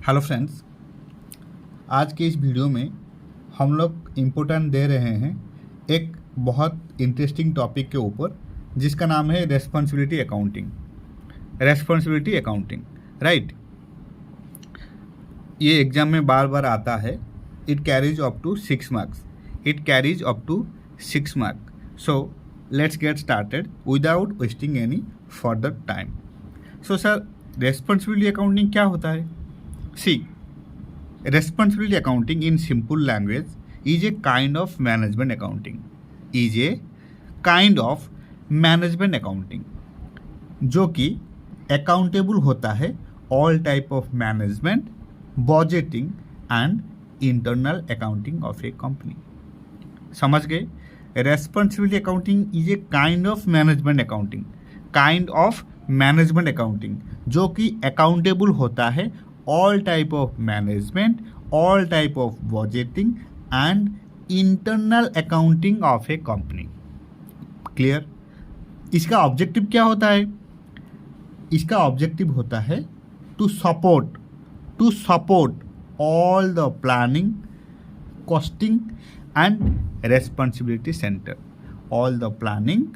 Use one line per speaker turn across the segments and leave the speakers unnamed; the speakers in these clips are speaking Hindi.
हेलो फ्रेंड्स, आज के इस वीडियो में हम लोग इम्पोर्टेंट दे रहे हैं एक बहुत इंटरेस्टिंग टॉपिक के ऊपर जिसका नाम है responsibility accounting. Responsibility accounting, right. ये एग्जाम में बार बार आता है। It carries up to 6 marks. So let's get started without wasting any further time. So sir, responsibility accounting क्या होता है? See, responsibility accounting in simple language is a kind of management accounting. जो कि अकाउंटेबल होता है all type of management, budgeting and internal accounting of A company. समझ गए? Responsibility accounting is a kind of management accounting जो कि अकाउंटेबल होता है all type of management, all type of budgeting and internal accounting of a company. Clear? इसका ऑब्जेक्टिव क्या होता है? इसका ऑब्जेक्टिव होता है to support all the planning, costing and responsibility centre. All the planning,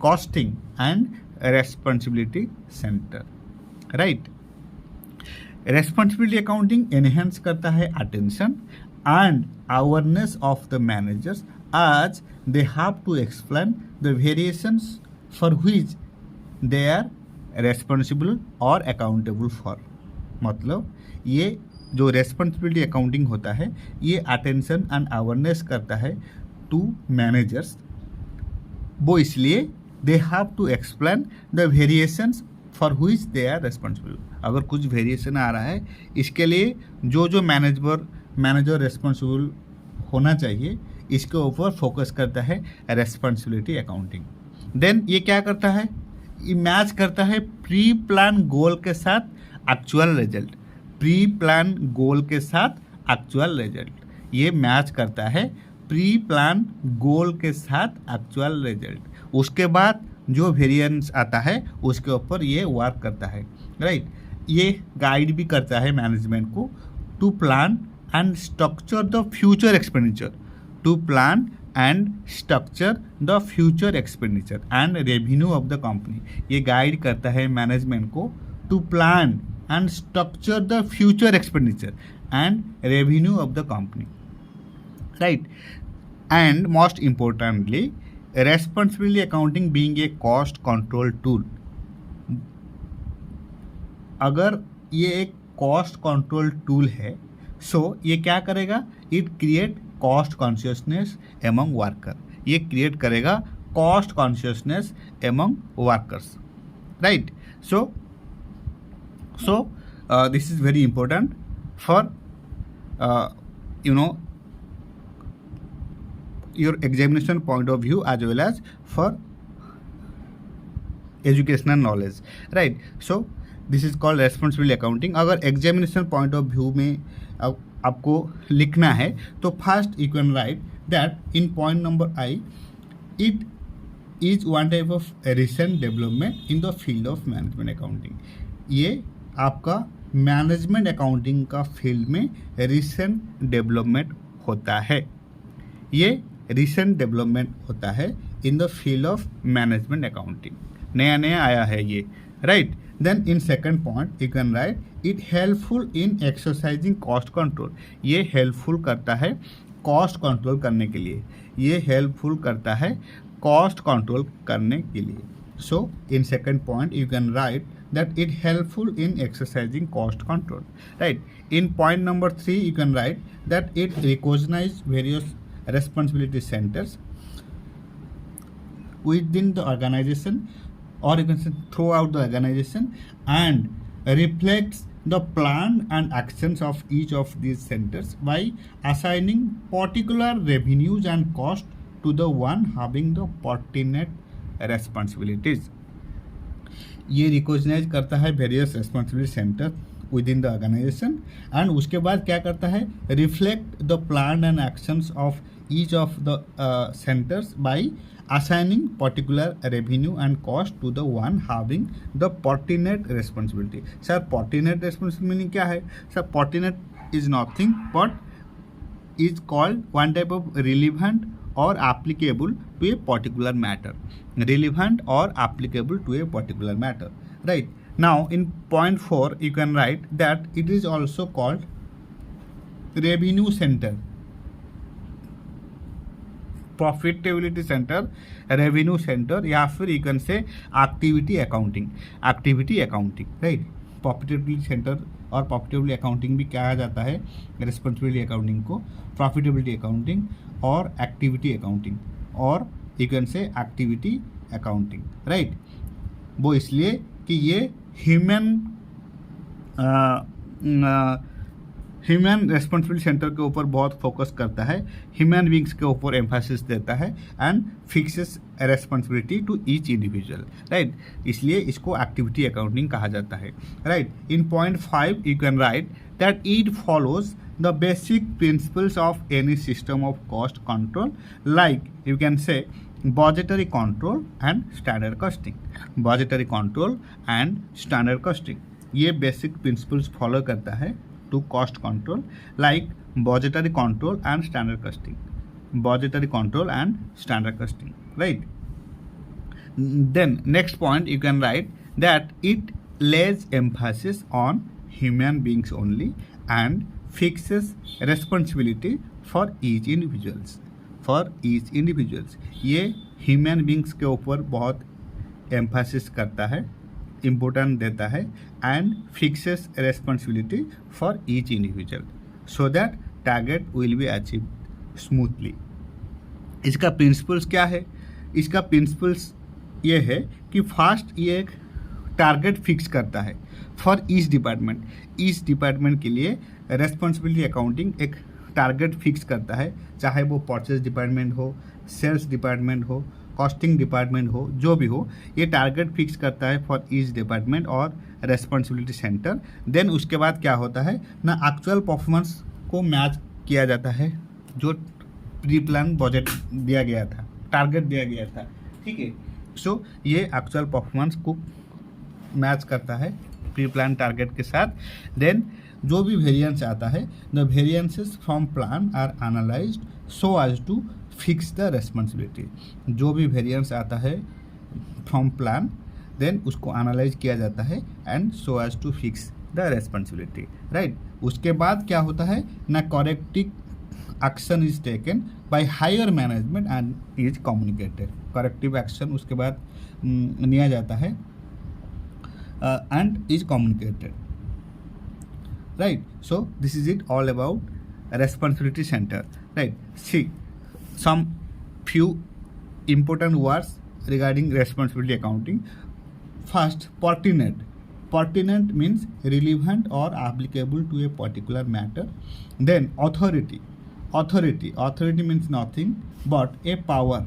costing and responsibility centre, right. Responsibility accounting enhance करता है attention and awareness of the managers as they have to explain the variations for which they are responsible और अकाउंटेबल फॉर। मतलब ये जो रेस्पॉन्सिबिलिटी अकाउंटिंग होता है ये अटेंशन एंड अवेयरनेस करता है टू मैनेजर्स। वो इसलिए they have to explain the variations for which they are responsible. अगर कुछ वेरिएशन आ रहा है इसके लिए जो मैनेजर रेस्पॉन्सिबल होना चाहिए इसके ऊपर फोकस करता है रेस्पॉन्सिबिलिटी अकाउंटिंग। देन ये क्या करता है? ये मैच करता है प्री प्लान गोल के साथ एक्चुअल रिजल्ट। ये मैच करता है प्री प्लान गोल के साथ एक्चुअल रिजल्ट। उसके बाद जो वेरिएंस आता है उसके ऊपर ये वर्क करता है, राइट। ये गाइड भी करता है मैनेजमेंट को to plan and structure the future expenditure and revenue of the company. ये गाइड करता है मैनेजमेंट को to plan and structure the future expenditure and revenue of the company, right. And most importantly responsibility accounting being a cost control tool. अगर ये एक कॉस्ट कंट्रोल टूल है सो ये क्या करेगा? It create cost consciousness among worker. ये क्रिएट करेगा cost consciousness among workers, right. So this is very important for your examination point of view as well as for educational knowledge, right? So this is called responsibility accounting. अगर examination point of view में आपको लिखना है तो first you can write that in point number I, it is one type of recent development in the field of management accounting. ये आपका मैनेजमेंट अकाउंटिंग का फील्ड में रिसेंट डेवलपमेंट होता है। ये रिसेंट डेवलपमेंट होता है in the field of management accounting. नया आया है ये, right. Then in second point you can write it helpful in exercising cost control. ये हेल्पफुल करता है कॉस्ट कंट्रोल करने के लिए। So in second point you can write that it helpful in exercising cost control, right. In point number 3 you can write that it recognize various responsibility centers within the organization or you can say throughout the organization and reflects the plan and actions of each of these centers by assigning particular revenues and cost to the one having the pertinent responsibilities. ये रिकॉग्नाइज करता है various responsibility centre within the organisation and उसके बाद क्या करता है? Reflect the plan and actions of each of the centers by assigning particular revenue and cost to the one having the pertinent responsibility. Sir, pertinent responsibility meaning क्या है? Sir, pertinent is nothing but is called one type of relevant or applicable to a particular matter. Relevant or applicable to a particular matter. Right. Now in point 4 you can write that it is also called revenue center, profitability centre, revenue centre, या फिर यू कैन से activity accounting, right. Profitability centre और प्रॉफिटेबिलिटी अकाउंटिंग भी कहा जाता है रिस्पॉन्सिबिलिटी अकाउंटिंग को, प्रॉफिटेबिलिटी अकाउंटिंग और एक्टिविटी अकाउंटिंग, और यू कैन से एक्टिविटी अकाउंटिंग, राइट. वो इसलिए कि ये ह्यूमन रेस्पॉन्सिबिलिटी सेंटर के ऊपर बहुत फोकस करता है, ह्यूमन बींग्स के ऊपर एम्फेसिस देता है and fixes responsibility to each individual, right. इसलिए इसको एक्टिविटी अकाउंटिंग कहा जाता है, right. In point 5 you can write that it follows the basic principles of any system of cost control, like you can say budgetary control and standard costing. budgetary control and standard costing ये बेसिक प्रिंसिपल्स फॉलो करता है to cost control, like budgetary control and standard costing, budgetary control and standard costing, right. Then next point you can write that it lays emphasis on human beings only and fixes responsibility for each individuals. ये ह्यूमन बींग्स के ऊपर बहुत एम्फेसिस करता है, इम्पोर्टेंट देता है and fixes responsibility for each individual so that target will be achieve smoothly. इसका प्रिंसिपल्स क्या है? इसका प्रिंसिपल्स ये है कि फर्स्ट ये एक टारगेट फिक्स करता है for each department. Each department के लिए रेस्पॉन्सिबिलिटी अकाउंटिंग एक टारगेट फिक्स करता है, चाहे वो परचेज डिपार्टमेंट हो, सेल्स डिपार्टमेंट हो, कॉस्टिंग डिपार्टमेंट हो, जो भी हो, ये टारगेट फिक्स करता है फॉर ईच डिपार्टमेंट और रेस्पॉन्सिबिलिटी सेंटर. देन उसके बाद क्या होता है ना, एक्चुअल परफॉर्मेंस को मैच किया जाता है जो प्री प्लान बजट दिया गया था, टारगेट दिया गया था, ठीक है. सो ये एक्चुअल परफॉर्मेंस को मैच करता है प्री प्लान टारगेट के साथ. देन जो भी वेरिएंस आता है, the variances from plan are analysed so as to fix the responsibility. जो भी वेरिएंस आता है फ्रॉम प्लान, देन उसको एनालाइज किया जाता है and so as to fix the responsibility, right. उसके बाद क्या होता है ना, corrective action is taken by higher management and is communicated. Corrective action उसके बाद लिया जाता है and is communicated, right. So this is it all about responsibility center, right. See some few important words regarding responsibility accounting. First, pertinent means relevant or applicable to a particular matter. Then authority means nothing but a power.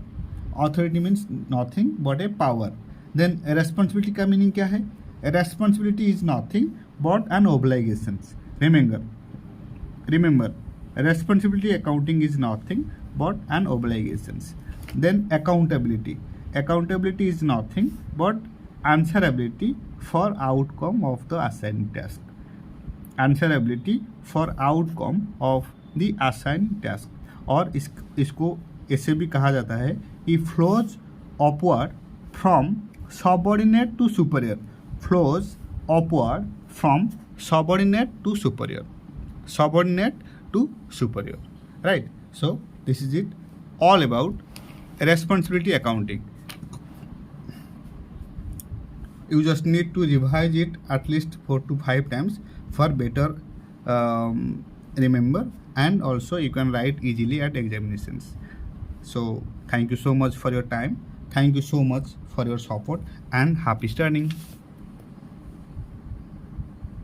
Then responsibility का meaning क्या है? Responsibility is nothing but an obligations. Remember, responsibility accounting is nothing but an obligations. Then accountability is nothing but answerability for outcome of the assigned task. और इसको ऐसे भी कहा जाता है कि flows upward from subordinate to superior. Subordinate to superior, right. So this is it all about responsibility accounting. You just need to revise it at least 4 to 5 times for better remember, and also you can write easily at examinations. So thank you so much for your time, thank you so much for your support, and happy studying.